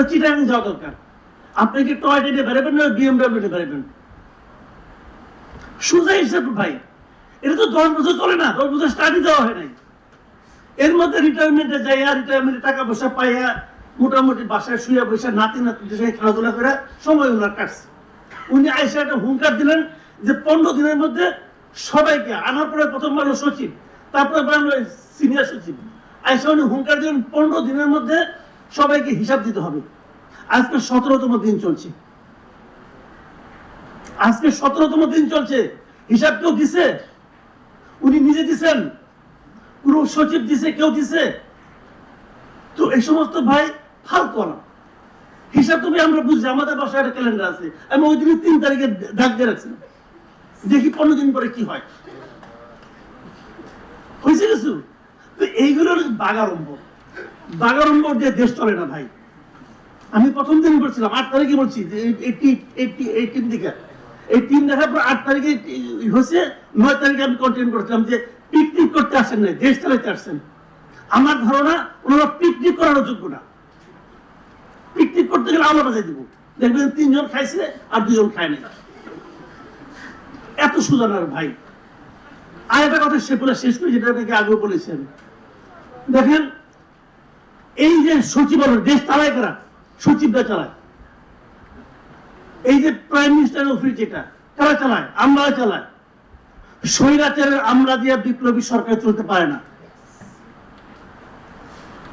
চিটাগাং যাওয়া দরকার। আপনি কি টয়টা নিয়ে বেরোবেন না BMW নিয়ে বেরোবেন? সোজা হিসাব ভাই। এটা তো 10 বছর চলে না, 10 বছর স্টাডি দেওয়া হয় নাই। এর মধ্যে রিটায়ারমেন্টে যাইয়া রিটায়ারমেন্টে টাকা পয়সা পাইয়া মোটামুটি বাসায় শুয়ে বসে নাতি নাতিদের সঙ্গে খেলাধুলা করে সময় ওনার কাটছে। উনি আইসা একটা হুঙ্কার দিলেন যে 15 দিনের মধ্যে সবাইকে, আনার পরে প্রথম বারলো সচিব, তারপরে বারলো সিনিয়র সচিব, আইসা উনি হুঙ্কার দিলেন 15 দিনের মধ্যে সবাইকে হিসাব দিতে হবে। আজকে 17তম দিন চলছে, আজকে 17তম দিন চলছে। হিসাব কেউ দিছে? উনি নিজে দিছেন? পুরো সচিব দিছে? কেউ দিছে? তো এই সমস্ত ভাই ফালতু না। হিসাব তুমি আমরা বুঝছি, আমাদের বাসায় একটা ক্যালেন্ডার আছে, আমি ওই দিন 3 তারিখে ডাক দিয়ে রাখছি, দেখি 15 দিন পরে কি হয়। হয়েছে কিছু? তো এইগুলো বাগাড়ম্বর দিয়ে দেশ চলে না ভাই। আমি প্রথম দিন বলছিলাম, 8 তারিখে বলছি যে এই টিম দিকে, এই টিম দেখার পর 8 তারিখে হয়েছে, 9 তারিখে আমি কন্টিনিউ করছিলাম যে পিকনিক করতে আসেন না, দেশ চালাইতে আসছেন। আমার ধারণা ওনারা পিকনিক করার যোগ্য না। পিকনিক করতে গেলে আমরা বাজাই দিব, দেখবেন 3 জন খাইছে আর 2 জন খায় নাই। এত সুজানার ভাই। আর একটা কথা সে বলে শেষ করে, যেটা আপনাকে আগেও বলেছেন, দেখেন এই যে সচিবালয় দেশ চালায় কারা? সচিবরা চালায়। এই যে প্রাইম মিনিস্টার অফিস যেটা কারা চালায়? আমরা চালায়। স্বৈরাচারের আমরা দিয়ে বিপ্লবী সরকার চলতে পারে না।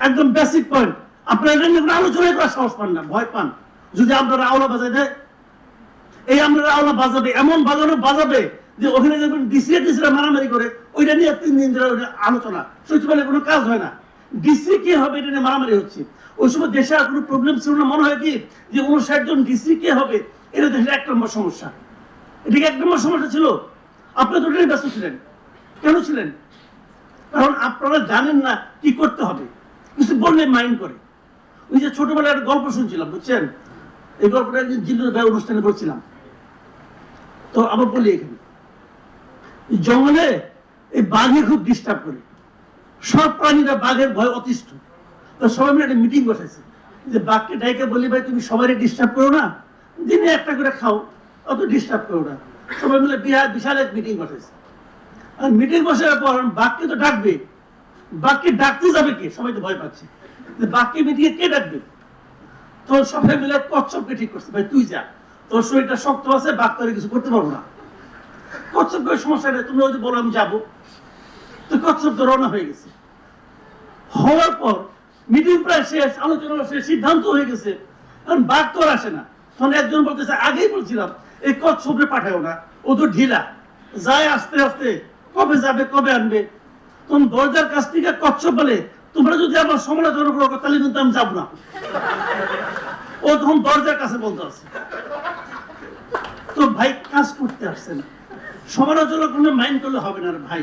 একদম বেসিক পয়েন্ট। আপনারা এটা নিয়ে আলোচনা করার সাহস পান না, ভয় পান। যদি আপনারা আওলা বাজায় দেয়, এই আমরা আওলা বাজাবে, এমন বাজাবে যে ওখানে যখন ডিসিরা মারামারি করে, ওইটা নিয়ে 3 দিন ধরে আলোচনা, সচিবালয়ে কোনো কাজ হয় না। ডিসি কে হবে এটা নিয়ে মারামারি হচ্ছে। ওই সময় দেশে আর কোনো প্রবলেম ছিল না। মনে হয় কি যে 59 জন ডিসি কে হবে, এটা দেশের 1 নম্বর সমস্যা। এটা কি 1 নম্বর সমস্যা ছিল? আপনারা তো ব্যস্ত ছিলেন। কেন ছিলেন? কারণ আপনারা জানেন না কি করতে হবে, কিছু বললে মাইন্ড করে। ওই যে ছোটবেলায় একটা গল্প শুনছিলাম, বুঝছেন? এই গল্পটা জিল্লুর ভাই অনুষ্ঠানে বলছিলাম। তো আবার বলি, এখানে জঙ্গলে এই বাঘে খুব ডিস্টার্ব করে, সব প্রাণীরা বাঘের ভয় অতিষ্ঠ। তো সবাই মিলে একটা মিটিং বসাইছে যে বাঘকে ডাইকে বলি, ভাই তুমি সবাই ডিস্টার্ব করো না, দিনে একটা করে খাও, অত ডিস্টার্ব করো না। সবাই মিলে বিশাল এক মিটিং বসাইছে। আর মিটিং বসার পর বাঘকে তো ডাকবে, বাঘকে ডাকতে যাবে কে? সবাই তো ভয় পাচ্ছে যে বাঘকে মিটিংয়ে কে ডাকবে। তো সবাই মিলে কচ্ছপকে ঠিক করছে, ভাই তুই যা, তোর শরীরটা শক্ত আছে, বাঘ তোর কিছু করতে পারবো না। কচ্ছপকে সমস্যা নেই, তুমি যদি বলো আমি যাবো। তো কচ্ছপ তো রওনা হয়ে গেছে। হওয়ার পর মিটিং প্রায় শেষ, আলোচনা শেষ, সিদ্ধান্ত হয়ে গেছে, কারণ বাঘ তো আর আসে না। তখন একজন বলতেছে, আগেই বলছিলাম এই কচ্ছপে পাঠাও না, ও তো ঢিলা যায়, আস্তে আস্তে কবে যাবে কবে আনবে। তখন দরজার কাছ থেকে কচ্ছপ বলে, তোমরা যদি আমার সমালোচনা করো তাহলে কিন্তু আমি যাবো না। ও তখন দরজার কাছে বলতে আছে। তো ভাই কাজ করতে আসছে না, সমালোচনা করলে মাইন্ড করলে হবে না ভাই,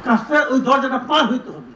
কাজটা ওই দরজাটা পার হইতে হবে।